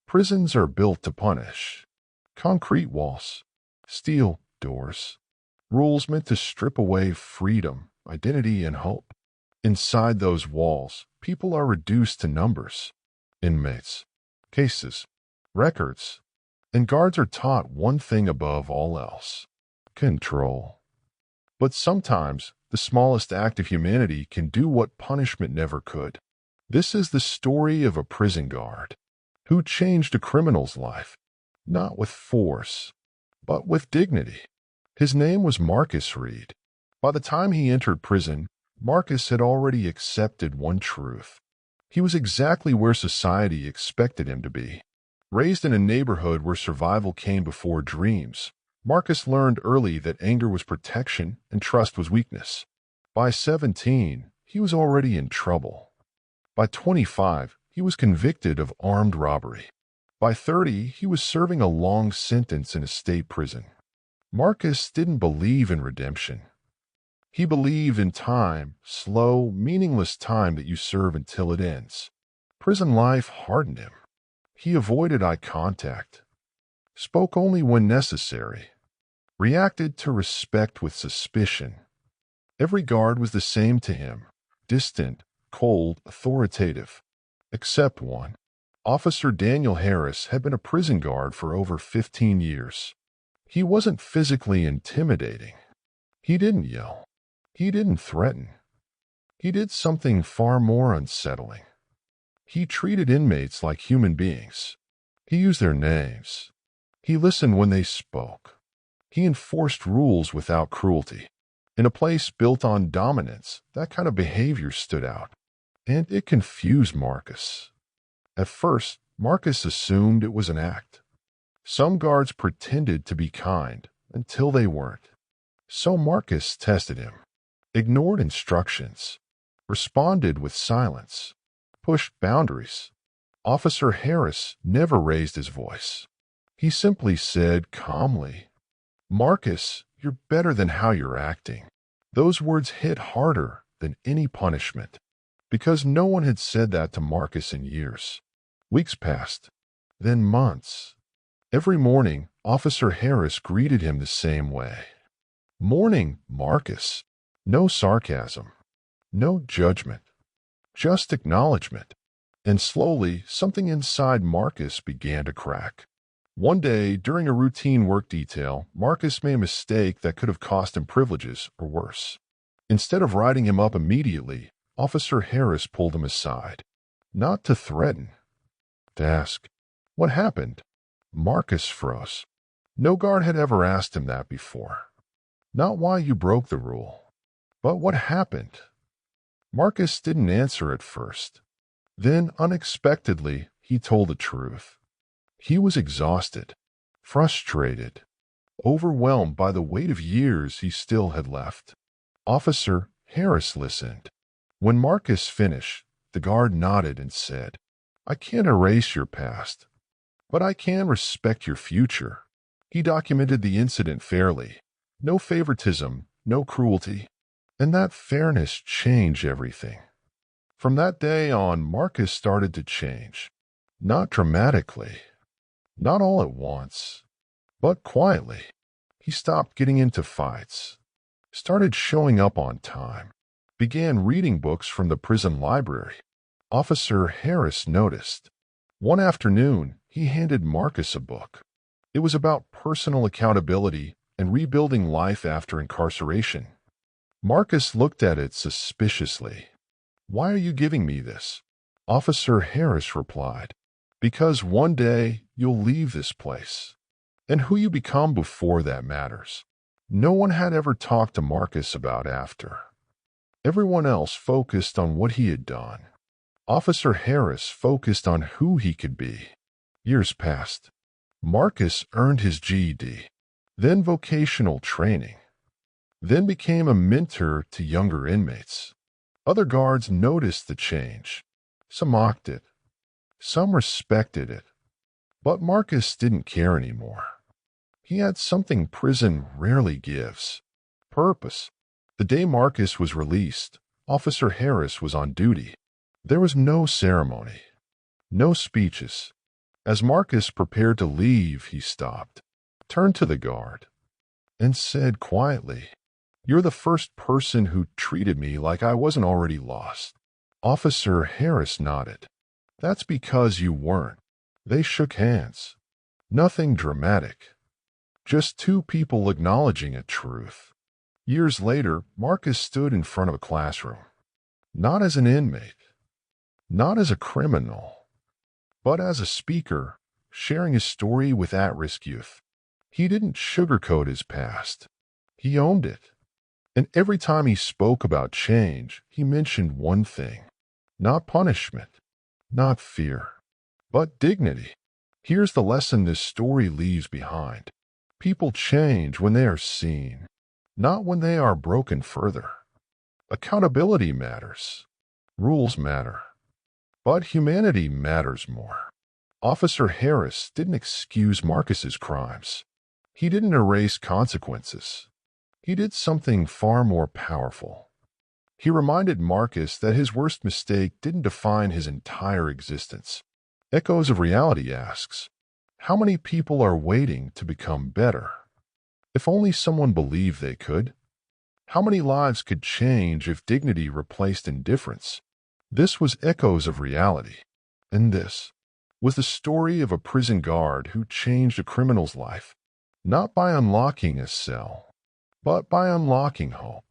Prisons are built to punish. Concrete walls, steel doors, rules meant to strip away freedom, identity, and hope. Inside those walls, people are reduced to numbers, inmates, cases, records, and guards are taught one thing above all else: control. But sometimes, the smallest act of humanity can do what punishment never could. This is the story of a prison guard who changed a criminal's life, not with force, but with dignity. His name was Marcus Reed. By the time he entered prison, Marcus had already accepted one truth. He was exactly where society expected him to be. Raised in a neighborhood where survival came before dreams, Marcus learned early that anger was protection and trust was weakness. By 17, he was already in trouble. By 25, he was convicted of armed robbery. By 30, he was serving a long sentence in a state prison. Marcus didn't believe in redemption. He believed in time, slow, meaningless time that you serve until it ends. Prison life hardened him. He avoided eye contact, spoke only when necessary, reacted to respect with suspicion. Every guard was the same to him: distant, cold, authoritative. Except one. Officer Daniel Harris had been a prison guard for over 15 years. He wasn't physically intimidating. He didn't yell. He didn't threaten. He did something far more unsettling. He treated inmates like human beings. He used their names. He listened when they spoke. He enforced rules without cruelty. In a place built on dominance, that kind of behavior stood out, and it confused Marcus. At first, Marcus assumed it was an act. Some guards pretended to be kind until they weren't. So Marcus tested him, ignored instructions, responded with silence, pushed boundaries. Officer Harris never raised his voice. He simply said calmly, "Marcus, you're better than how you're acting." Those words hit harder than any punishment, because no one had said that to Marcus in years. Weeks passed, then months. Every morning, Officer Harris greeted him the same way. "Morning, Marcus." No sarcasm, no judgment, just acknowledgement. And slowly, something inside Marcus began to crack. One day, during a routine work detail, Marcus made a mistake that could have cost him privileges or worse. Instead of writing him up immediately, Officer Harris pulled him aside. Not to threaten, to ask, "What happened?" Marcus froze. No guard had ever asked him that before. Not why you broke the rule, but what happened. Marcus didn't answer at first. Then, unexpectedly, he told the truth. He was exhausted, frustrated, overwhelmed by the weight of years he still had left. Officer Harris listened. When Marcus finished, the guard nodded and said, "I can't erase your past, but I can respect your future." He documented the incident fairly. No favoritism, no cruelty. And that fairness changed everything. From that day on, Marcus started to change. Not dramatically, not all at once, but quietly. He stopped getting into fights, started showing up on time, began reading books from the prison library. Officer Harris noticed. One afternoon, he handed Marcus a book. It was about personal accountability and rebuilding life after incarceration. Marcus looked at it suspiciously. "Why are you giving me this?" Officer Harris replied, "Because one day you'll leave this place. And who you become before that matters." No one had ever talked to Marcus about after. Everyone else focused on what he had done. Officer Harris focused on who he could be. Years passed. Marcus earned his GED, then vocational training, then became a mentor to younger inmates. Other guards noticed the change. Some mocked it. Some respected it. But Marcus didn't care anymore. He had something prison rarely gives: purpose. The day Marcus was released, Officer Harris was on duty. There was no ceremony, no speeches, As Marcus prepared to leave, he stopped, turned to the guard, and said quietly, "You're the first person who treated me like I wasn't already lost." Officer Harris nodded. "That's because you weren't." They shook hands. Nothing dramatic. Just two people acknowledging a truth. Years later, Marcus stood in front of a classroom. Not as an inmate, not as a criminal, but as a speaker, sharing his story with at-risk youth. He didn't sugarcoat his past. He owned it. And every time he spoke about change, he mentioned one thing. Not punishment, not fear, but dignity. Here's the lesson this story leaves behind. People change when they are seen, not when they are broken further. Accountability matters. Rules matter. But humanity matters more. Officer Harris didn't excuse Marcus's crimes. He didn't erase consequences. He did something far more powerful. He reminded Marcus that his worst mistake didn't define his entire existence. Echoes of Reality asks, how many people are waiting to become better? If only someone believed they could. How many lives could change if dignity replaced indifference? This was Echoes of Reality. And this was the story of a prison guard who changed a criminal's life, not by unlocking a cell, but by unlocking hope.